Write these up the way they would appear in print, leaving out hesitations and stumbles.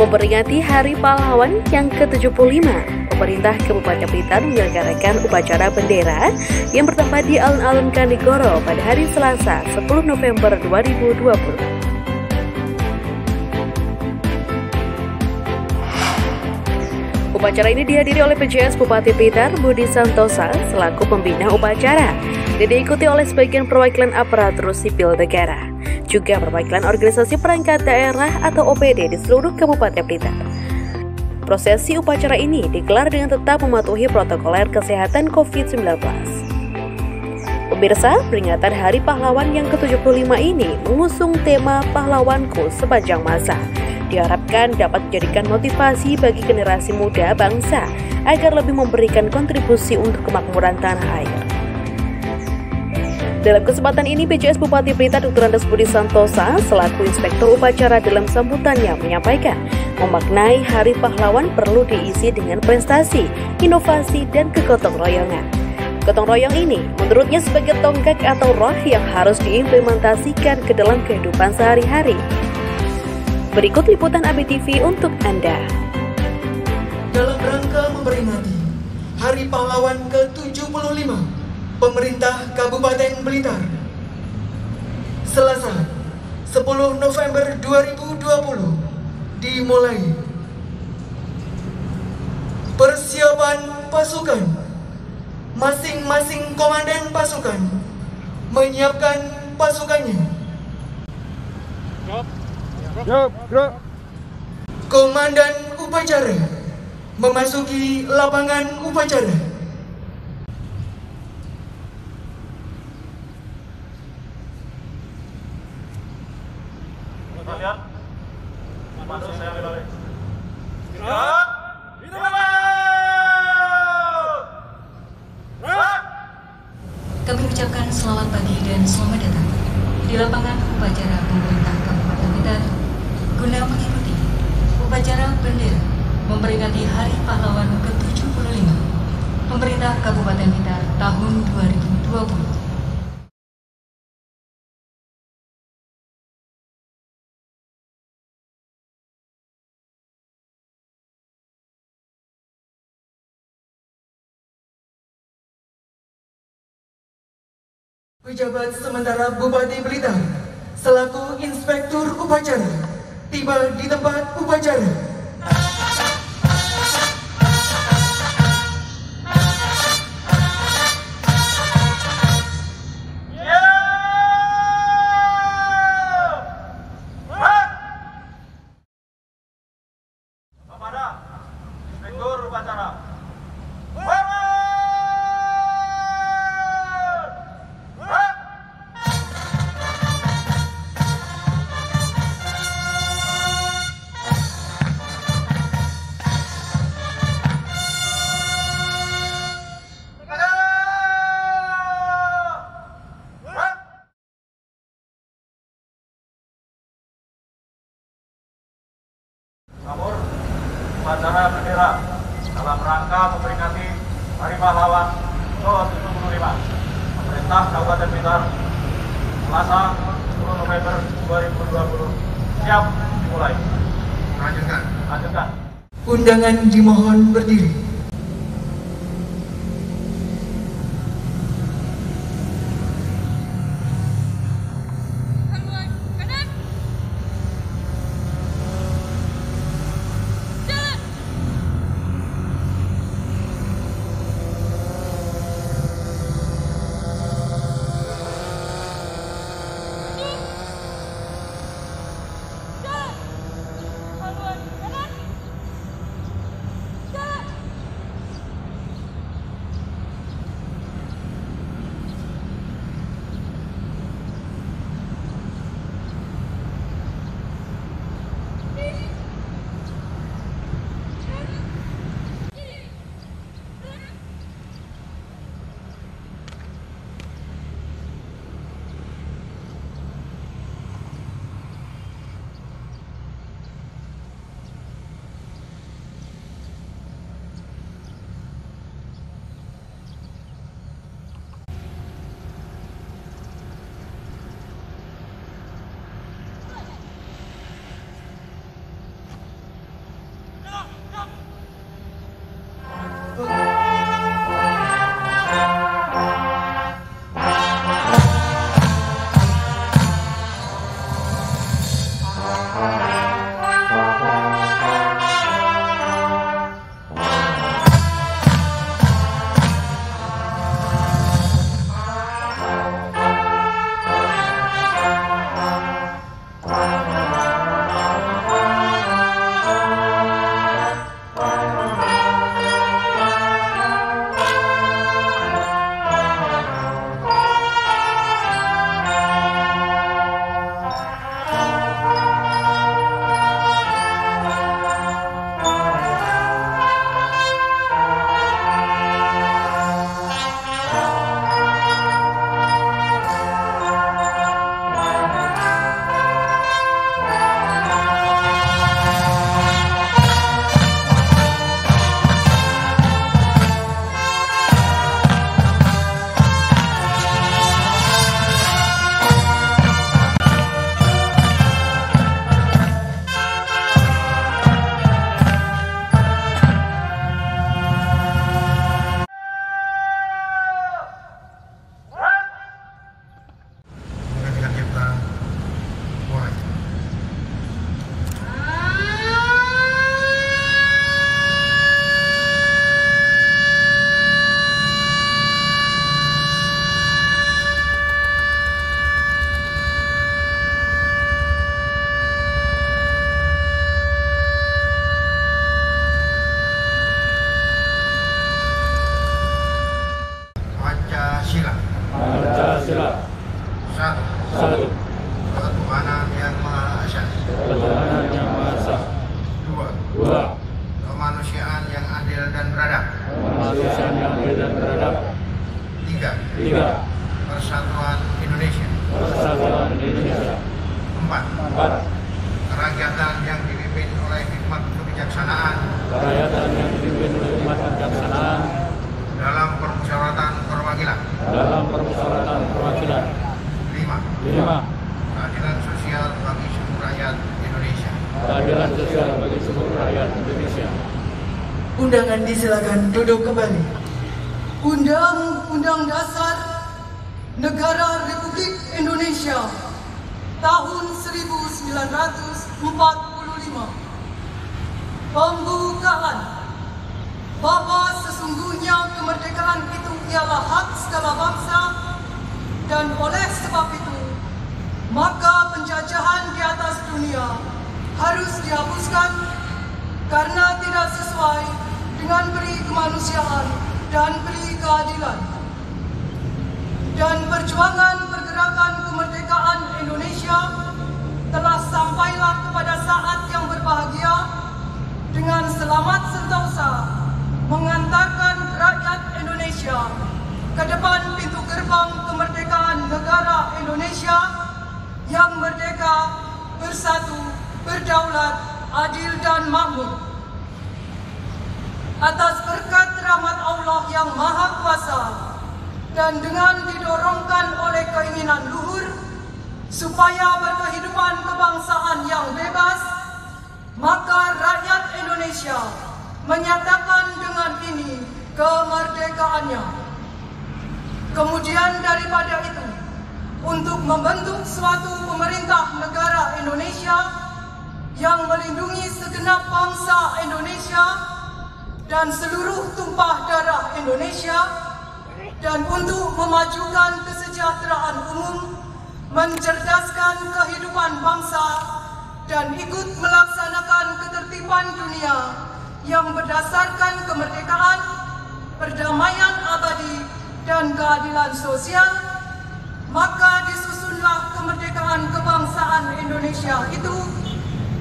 Memperingati Hari Pahlawan yang ke-75, pemerintah Kabupaten Blitar menyelenggarakan upacara bendera yang bertempat di alun-alun Kanigoro pada hari Selasa, 10 November 2020. Upacara ini dihadiri oleh PJS Bupati Blitar Budi Santosa selaku pembina upacara dan diikuti oleh sebagian perwakilan aparatur sipil negara, juga perwakilan organisasi perangkat daerah atau OPD di seluruh Kabupaten Blitar. Prosesi upacara ini digelar dengan tetap mematuhi protokoler kesehatan COVID-19. Pemirsa, peringatan Hari Pahlawan yang ke-75 ini mengusung tema Pahlawanku Sepanjang Masa. Diharapkan dapat menjadikan motivasi bagi generasi muda bangsa agar lebih memberikan kontribusi untuk kemakmuran tanah air. Dalam kesempatan ini, PJS Bupati Blitar Dr. Andes Budi Santosa selaku Inspektur Upacara dalam sambutannya menyampaikan, memaknai Hari Pahlawan perlu diisi dengan prestasi, inovasi, dan kegotong royongan. Gotong royong ini menurutnya sebagai tonggak atau roh yang harus diimplementasikan ke dalam kehidupan sehari-hari. Berikut liputan ABTV untuk Anda. Dalam rangka memperingati Hari Pahlawan ke-75 Pemerintah Kabupaten Blitar, Selasa 10 November 2020 dimulai. Persiapan pasukan. Masing-masing komandan pasukan menyiapkan pasukannya. Komandan upacara memasuki lapangan upacara. Lihat, masuk saya balik. Kami ucapkan selamat pagi dan selamat datang di lapangan upacara pemerintah Kabupaten Blitar guna mengikuti upacara bendera memperingati Hari Pahlawan ke-75 Pemerintah Kabupaten Blitar tahun 2020. Pejabat sementara Bupati Blitar selaku Inspektur Upacara tiba di tempat upacara. Kepada Inspektur Upacara. Namun, upacara bendera dalam rangka memperingati Hari Pahlawan ke-75 Pemerintah Kabupaten Blitar, Selasa 10 November 2020 siap dimulai. Lanjutkan. Undangan dimohon berdiri. Satu. Ketuhanan yang Maha Esa. Dua. Kemanusiaan yang adil dan beradab. Tiga. Persatuan Indonesia. Empat. Kerakyatan yang dipimpin oleh hikmat kebijaksanaan. Dalam permusyawaratan perwakilan. Lima. Keadilan sosial bagi seluruh rakyat Indonesia. Undangan disilakan duduk kembali. Undang-Undang Dasar Negara Republik Indonesia tahun 1945. Pembukaan. Bahwa sesungguhnya kemerdekaan itu ialah hak segala bangsa, dan oleh sebab itu maka penjajahan di atas dunia harus dihapuskan karena tidak sesuai dengan peri kemanusiaan dan peri keadilan. Dan perjuangan pergerakan kemerdekaan Indonesia telah sampailah kepada saat yang berbahagia dengan selamat sentosa mengantarkan rakyat Indonesia ke depan pintu gerbang kemerdekaan negara Indonesia yang merdeka, bersatu, berdaulat, adil dan makmur. Atas berkat rahmat Allah yang Maha Kuasa dan dengan didorongkan oleh keinginan luhur supaya berkehidupan kebangsaan yang bebas, maka rakyat Indonesia menyatakan dengan ini kemerdekaannya. Kemudian daripada itu, untuk membentuk suatu pemerintah negara Indonesia yang melindungi segenap bangsa Indonesia dan seluruh tumpah darah Indonesia, dan untuk memajukan kesejahteraan umum, mencerdaskan kehidupan bangsa, dan ikut melaksanakan ketertiban dunia yang berdasarkan kemerdekaan, perdamaian abadi, dan keadilan sosial, maka disusunlah kemerdekaan kebangsaan Indonesia itu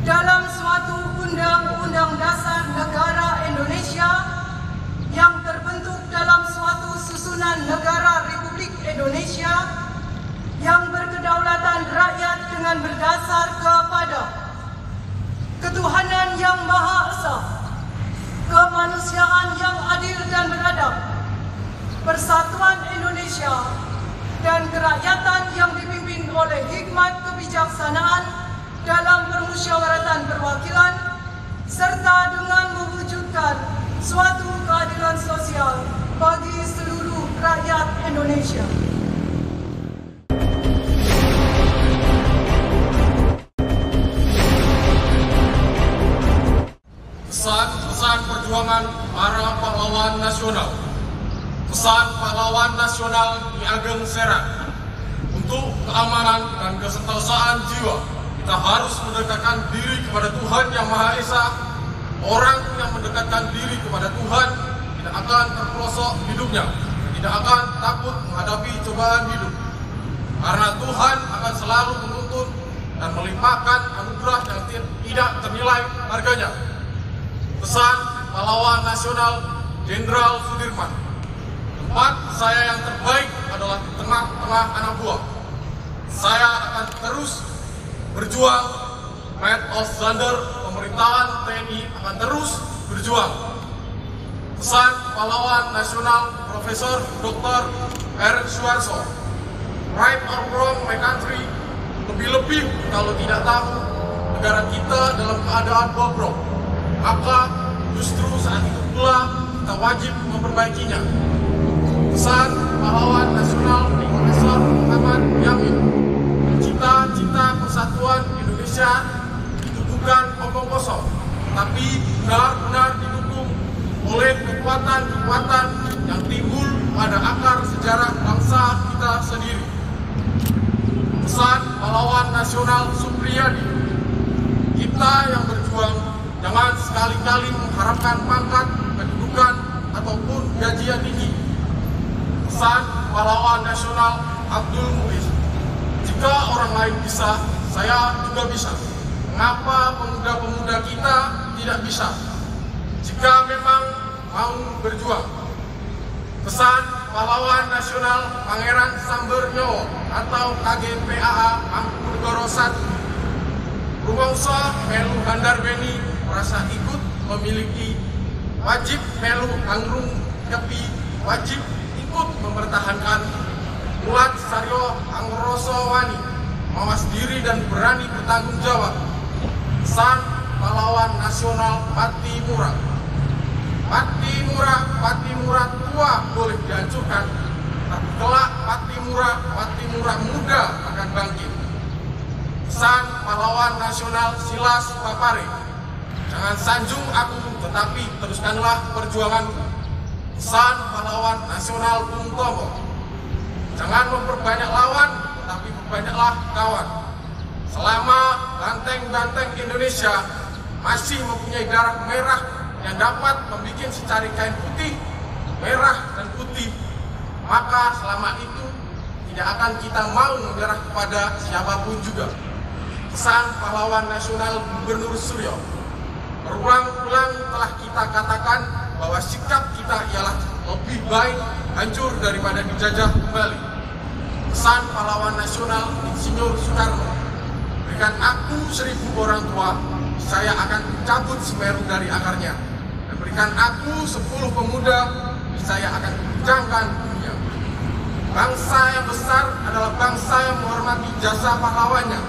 dalam suatu Undang-Undang Dasar Negara Indonesia yang terbentuk dalam suatu susunan negara Republik Indonesia yang berkedaulatan rakyat dengan berdasar kepada ketuhanan yang Maha Esa, kemanusiaan yang adil dan beradab, persatuan Indonesia, dan kerakyatan yang dipimpin oleh hikmat kebijaksanaan dalam permusyawaratan perwakilan, serta dengan mewujudkan suatu keadilan sosial bagi seluruh rakyat Indonesia. Pesan perjuangan para pahlawan nasional. Pesan pahlawan nasional Ki Ageng Serang. Untuk keamanan dan kesentosaan jiwa, kita harus mendekatkan diri kepada Tuhan Yang Maha Esa. Orang yang mendekatkan diri kepada Tuhan tidak akan terpelosok hidupnya, tidak akan takut menghadapi cobaan hidup. Karena Tuhan akan selalu menuntun dan melimpahkan anugerah yang tidak ternilai harganya. Pesan pahlawan nasional Jenderal Sudirman. Tempat saya yang terbaik adalah di tengah-tengah anak buah. Saya akan terus berjuang. Maet of Zander, pemerintahan TNI akan terus berjuang. Pesan pahlawan nasional Profesor Dr. Ernst Suharto. Right or wrong my country, lebih-lebih kalau tidak tahu negara kita dalam keadaan bobrok, maka justru saat itu pula kita wajib memperbaikinya. Pesan pahlawan nasional Profesor Muhammad Yamin. Cita-cita persatuan Indonesia itu bukan omong kosong, tapi benar-benar didukung oleh kekuatan-kekuatan yang timbul pada akar sejarah bangsa kita sendiri. Pesan pahlawan nasional Supriyadi. Kita yang berjuang jangan sekali-kali mengharapkan pangkat, kedudukan, ataupun gaji yang tinggi. Pesan pahlawan nasional Abdul Muiz. orang lain bisa, saya juga bisa. Mengapa pemuda-pemuda kita tidak bisa? Jika memang mau berjuang. Pesan Pahlawan Nasional Pangeran Sambernyowo atau KGPAA Mangkunegoro I. Rumangsa melu handar beni merasa ikut memiliki wajib melu angrung nyepi wajib ikut mempertahankan mulat saryo angroso wani mawas diri dan berani bertanggung jawab. Pesan Pahlawan Nasional Pati Murah. Pati murah tua boleh dihancurkan, tapi kelak Pati murah muda akan bangkit. Pesan Pahlawan Nasional Silas Papare. Jangan sanjung aku, tetapi teruskanlah perjuanganku. Pesan Pahlawan Nasional Bung Tomo. Jangan memperbanyak lawan, tetapi perbanyaklah kawan. Selama banteng-banteng Indonesia masih mempunyai darah merah yang dapat membuat secari kain putih, merah dan putih, maka selama itu tidak akan kita mau menyerah kepada siapapun juga. Pesan Pahlawan Nasional Gubernur Suryo. Berulang-ulang telah kita katakan bahwa sikap kita ialah lebih baik hancur daripada dijajah kembali. Pesan Pahlawan Nasional Insinyur Soekarno. Berikan aku 1000 orang tua, saya akan mencabut Semeru dari akarnya. Dan berikan aku 10 pemuda, saya akan menjangkan dunia. Bangsa yang besar adalah bangsa yang menghormati jasa pahlawannya.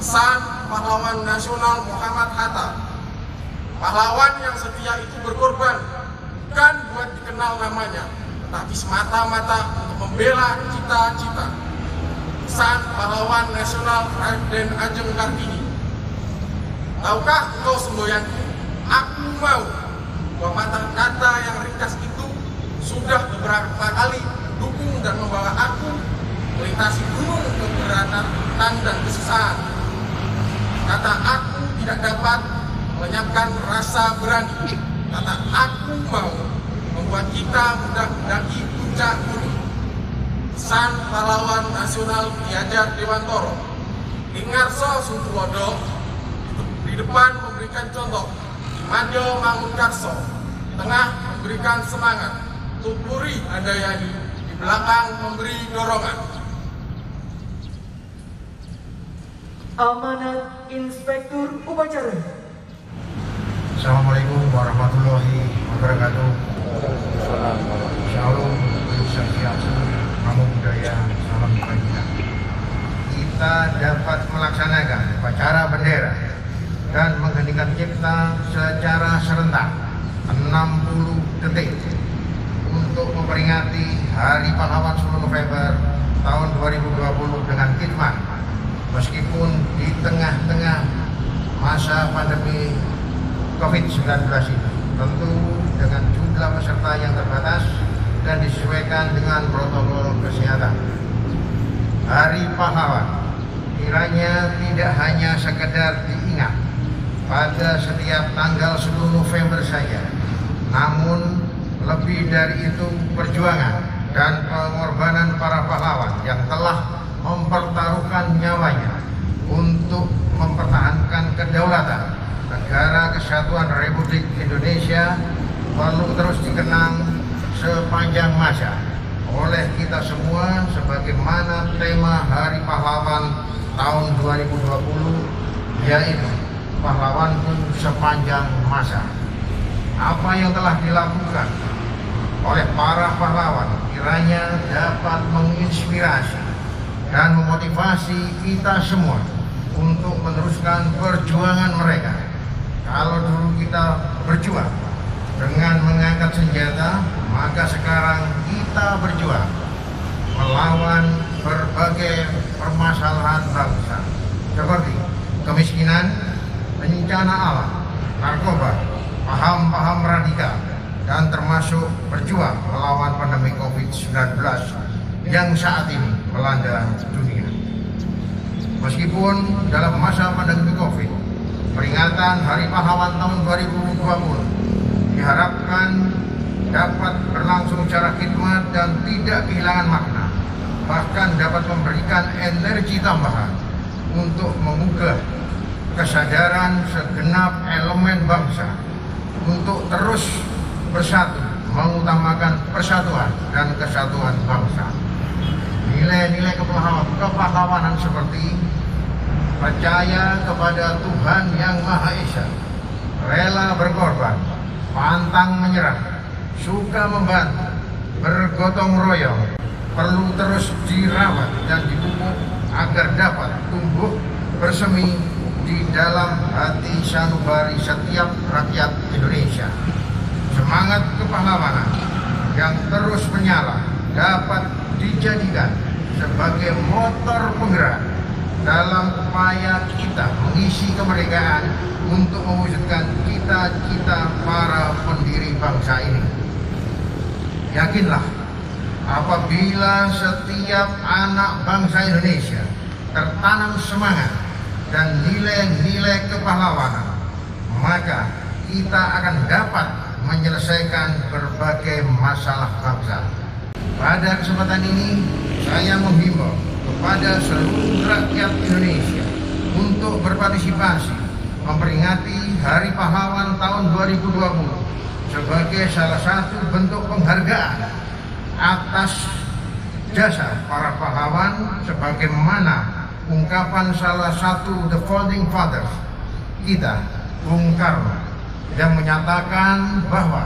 Pesan Pahlawan Nasional Muhammad Hatta. Pahlawan yang setia itu berkorban, bukan buat dikenal namanya, tapi semata-mata untuk membela cita-cita. Pesan Pahlawan Nasional Raden Ajeng Kartini. Tahukah engkau semboyanku, aku mau bahwa kata yang ringkas itu sudah beberapa kali dukung dan membawa aku melintasi gunung keberatan dan kesusahan. Kata aku tidak dapat melenyapkan rasa berani. Kata aku mau membuat kita mudah mendaki puncak gunung. Pesan Pahlawan Nasional Ki Hajar Dewantoro. Ingarso Sungkuwodo di depan memberikan contoh, Madyo Mangunkarso di tengah memberikan semangat, Tupuri Handayani di belakang memberi dorongan. Amanat Inspektur Upacara. Assalamualaikum warahmatullahi wabarakatuh. Shalom, Swastiastu, Namo Buddhaya, salam kebajikan. Kita dapat melaksanakan upacara bendera dan mengheningkan cipta secara serentak 60 detik untuk memperingati Hari Pahlawan 10 November tahun 2020 dengan khidmat. Meskipun di tengah-tengah masa pandemi COVID-19 ini, tentu dengan jumlah peserta yang terbatas dan disesuaikan dengan protokol kesehatan. Hari Pahlawan kiranya tidak hanya sekedar diingat pada setiap tanggal 10 November saja, namun lebih dari itu perjuangan dan pengorbanan para pahlawan yang telah mempertaruhkan nyawanya untuk mempertahankan kedaulatan Negara Kesatuan Republik Indonesia perlu terus dikenang sepanjang masa oleh kita semua, sebagaimana tema Hari Pahlawan tahun 2020, yaitu pahlawanku sepanjang masa. Apa yang telah dilakukan oleh para pahlawan kiranya dapat menginspirasi dan memotivasi kita semua untuk meneruskan perjuangan mereka. Kalau dulu kita berjuang dengan mengangkat senjata, maka sekarang kita berjuang melawan berbagai permasalahan bangsa seperti kemiskinan, bencana alam, narkoba, paham-paham radikal, dan termasuk berjuang melawan pandemi COVID-19 yang saat ini melanda dunia. Meskipun dalam masa pandemi COVID, peringatan Hari Pahlawan tahun 2020 diharapkan dapat berlangsung secara khidmat dan tidak kehilangan makna, bahkan dapat memberikan energi tambahan untuk menggugah kesadaran segenap elemen bangsa untuk terus bersatu, mengutamakan persatuan dan kesatuan bangsa. Nilai-nilai kepahlawanan seperti percaya kepada Tuhan Yang Maha Esa, rela berkorban, pantang menyerah, suka membantu, bergotong royong, perlu terus dirawat dan dipupuk agar dapat tumbuh bersemi di dalam hati sanubari setiap rakyat Indonesia. Semangat kepahlawanan yang terus menyala dapat dijadikan sebagai motor penggerak dalam upaya kita mengisi kemerdekaan untuk mewujudkan cita-cita para pendiri bangsa ini. Yakinlah, apabila setiap anak bangsa Indonesia tertanam semangat dan nilai-nilai kepahlawanan, maka kita akan dapat menyelesaikan berbagai masalah bangsa. Pada kesempatan ini, saya menghimbau kepada seluruh rakyat Indonesia untuk berpartisipasi memperingati Hari Pahlawan tahun 2020 sebagai salah satu bentuk penghargaan atas jasa para pahlawan, sebagaimana ungkapan salah satu the founding fathers kita, Bung Karno, yang menyatakan bahwa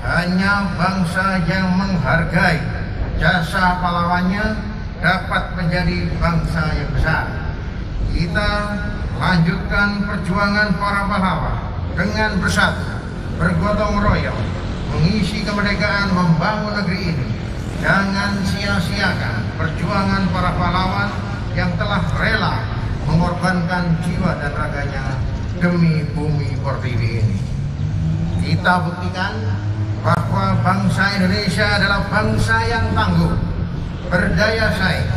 hanya bangsa yang menghargai jasa pahlawannya dapat menjadi bangsa yang besar. Kita lanjutkan perjuangan para pahlawan dengan bersatu, bergotong royong, mengisi kemerdekaan, membangun negeri ini. Jangan sia-siakan perjuangan para pahlawan yang telah rela mengorbankan jiwa dan raganya demi bumi pertiwi ini. Kita buktikan bahwa bangsa Indonesia adalah bangsa yang tangguh, berdaya saing,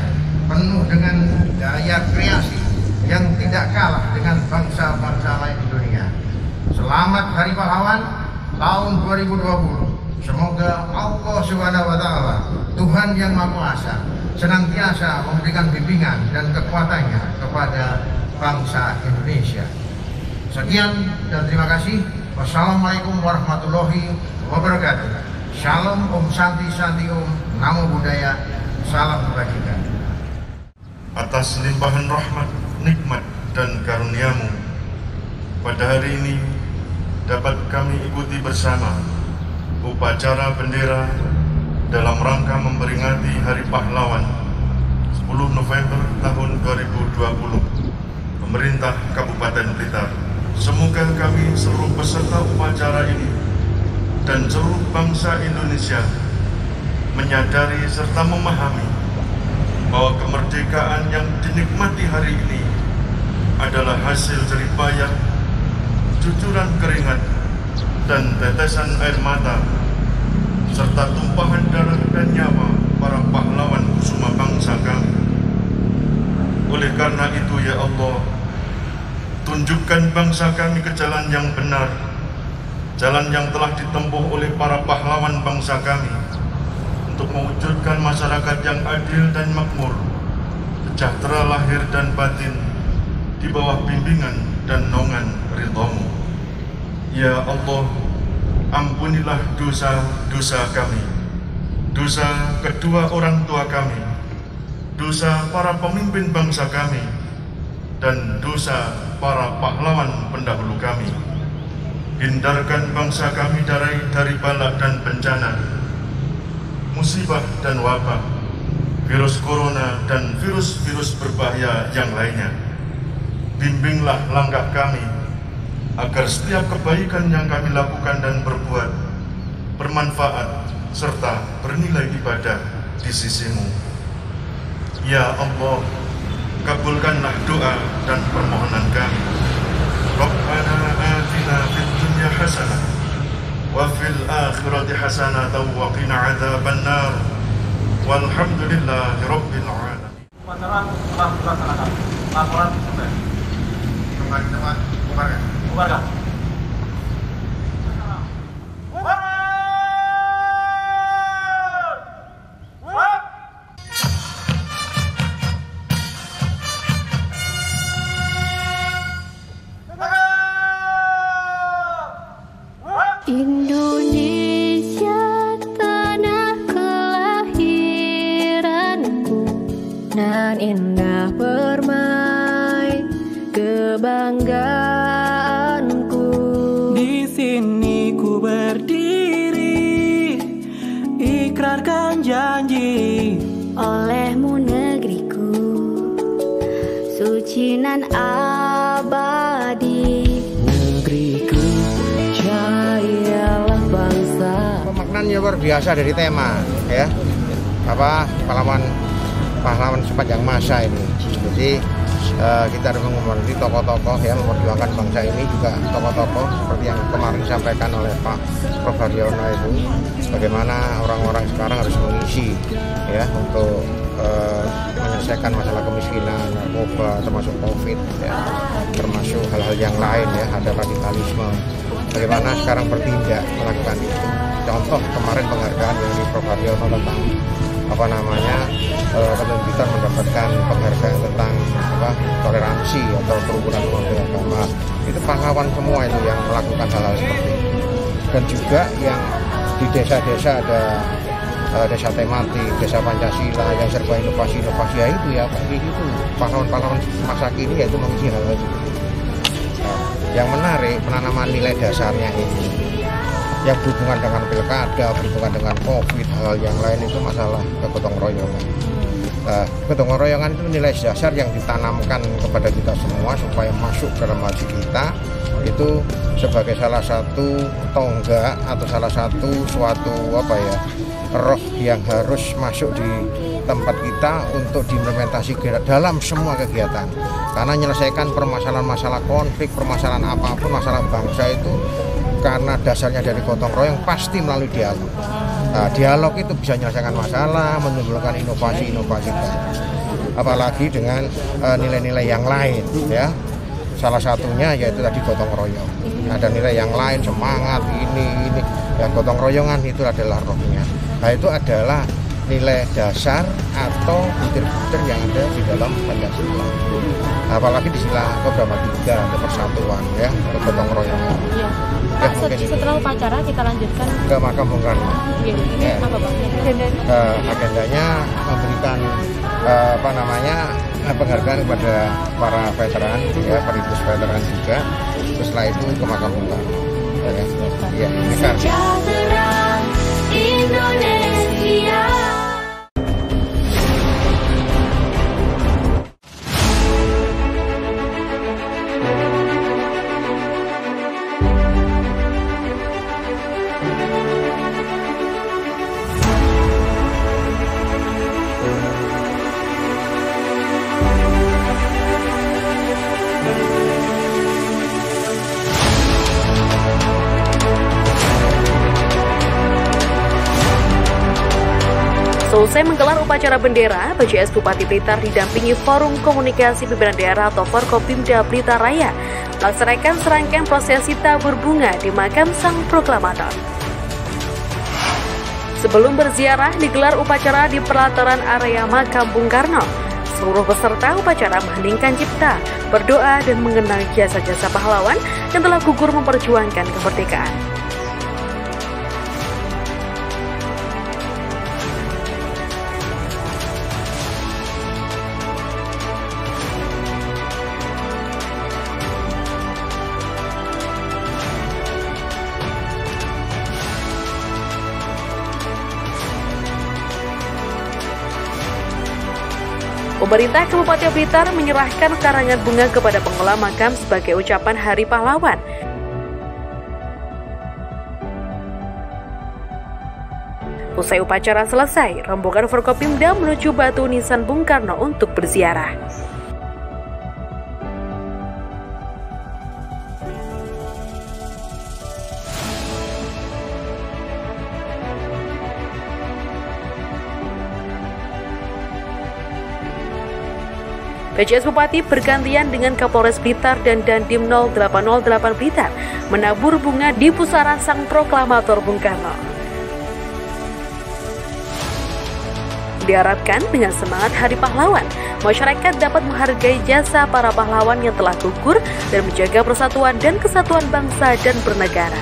penuh dengan daya kreasi yang tidak kalah dengan bangsa-bangsa lain di dunia. Selamat Hari Pahlawan tahun 2020. Semoga Allah Subhanahu wa Ta'ala, Tuhan Yang Maha Kuasa, senantiasa memberikan bimbingan dan kekuatannya kepada bangsa Indonesia. Sekian dan terima kasih. Wassalamualaikum warahmatullahi wabarakatuh. Shalom, Om Santi Santi Om, Namo Buddhaya, salam kebajikan. Atas limpahan rahmat, nikmat dan karuniamu, pada hari ini dapat kami ikuti bersama upacara bendera dalam rangka memperingati Hari Pahlawan 10 November tahun 2020 Pemerintah Kabupaten Blitar. Semoga kami seluruh peserta upacara ini dan seluruh bangsa Indonesia menyadari serta memahami bahwa kemerdekaan yang dinikmati hari ini adalah hasil jerih payah, cucuran keringat, dan tetesan air mata, serta tumpahan darah dan nyawa para pahlawan kusuma bangsa kami. Oleh karena itu, ya Allah, tunjukkan bangsa kami ke jalan yang benar, jalan yang telah ditempuh oleh para pahlawan bangsa kami, untuk mewujudkan masyarakat yang adil dan makmur, sejahtera lahir dan batin, di bawah bimbingan dan naungan ridha-Mu. Ya Allah, ampunilah dosa-dosa kami, dosa kedua orang tua kami, dosa para pemimpin bangsa kami, dan dosa para pahlawan pendahulu kami. Hindarkan bangsa kami dari bala dan bencana, musibah dan wabah, virus corona dan virus-virus berbahaya yang lainnya. Bimbinglah langkah kami, agar setiap kebaikan yang kami lakukan dan perbuat bermanfaat serta bernilai ibadah di sisi-Mu. Ya Allah, kabulkanlah doa dan permohonan kami. Rabbana atina fid dunya hasanah wa fil akhirati hasanah wa qina adzabannar. Walhamdulillahi rabbil alamin. Upacara telah dilaksanakan. Laporan sukses. Teman-teman, Bubarkan. suci nan abadi. Negeriku jayalah bangsa. Pemaknaan luar biasa dari tema ya, pahlawan sepanjang masa ini. Jadi kita harus menghormati tokoh-tokoh yang memperjuangkan bangsa ini, juga tokoh-tokoh seperti yang kemarin disampaikan oleh Pak Prof. Haryono itu, bagaimana orang-orang sekarang harus mengisi ya untuk menyelesaikan masalah kemiskinan, narkoba, termasuk COVID ya, termasuk hal-hal yang lain ya, ada radikalisme. Bagaimana sekarang bertindak melakukan itu. Contoh kemarin penghargaan yang di Prof. Haryono tentang kepemimpinan mendapatkan penghargaan tentang toleransi atau kerukunan umat beragama. Itu pahlawan semua itu yang melakukan hal-hal seperti itu. Dan juga yang di desa-desa ada desa tematik, desa Pancasila yang serba inovasi-inovasi ya itu ya, itu pahlawan-pahlawan masa kini yaitu mengisi hal-hal seperti itu. Yang menarik penanaman nilai dasarnya ini yang berhubungan dengan pilkada, berhubungan dengan COVID, hal yang lain itu masalah kegotong royongan. Kegotong royongan itu nilai dasar yang ditanamkan kepada kita semua supaya masuk dalam hati kita, itu sebagai salah satu tonggak atau salah satu suatu roh yang harus masuk di tempat kita untuk diimplementasi dalam semua kegiatan. Karena menyelesaikan permasalahan masalah konflik, permasalahan apapun, masalah bangsa itu karena dasarnya dari gotong royong pasti melalui dialog. Nah, dialog itu bisa menyelesaikan masalah, menimbulkan inovasi-inovasi baru. Apalagi dengan nilai-nilai yang lain ya. Salah satunya yaitu tadi gotong royong. Ada nilai yang lain, semangat ini ya, gotong royongan itu adalah rohnya. Nah, itu adalah nilai dasar atau butir-butir yang ada di dalam Pancasila. Apalagi di sila keberapa 3 ada persatuan ya, gotong royongan. Iya. Pak, setelah upacara kita lanjutkan ke makam Bung Karno. Iya, ini ya. Apa Pak? Agendanya memberikan penghargaan kepada para veteran ya, peritus veteran juga. Terus setelah itu ke makam Bung Karno. Ya, ini Sejahtera Indonesia. Selesai menggelar upacara bendera, PJS Bupati Blitar didampingi Forum Komunikasi Pimpinan Daerah atau Forkopimda Blitar Raya melaksanakan serangkaian prosesi tabur bunga di makam Sang Proklamator. Sebelum berziarah, digelar upacara di pelataran area makam Bung Karno. Seluruh peserta upacara mengheningkan cipta, berdoa dan mengenang jasa-jasa pahlawan yang telah gugur memperjuangkan kemerdekaan. Pemerintah Kabupaten Blitar menyerahkan karangan bunga kepada pengelola makam sebagai ucapan Hari Pahlawan. Usai upacara selesai, rombongan Forkopimda menuju batu nisan Bung Karno untuk berziarah. PJS Bupati bergantian dengan Kapolres Blitar dan Dandim 0808 Blitar menabur bunga di pusara Sang Proklamator Bung Karno. Diharapkan dengan semangat Hari Pahlawan, masyarakat dapat menghargai jasa para pahlawan yang telah gugur dan menjaga persatuan dan kesatuan bangsa dan bernegara.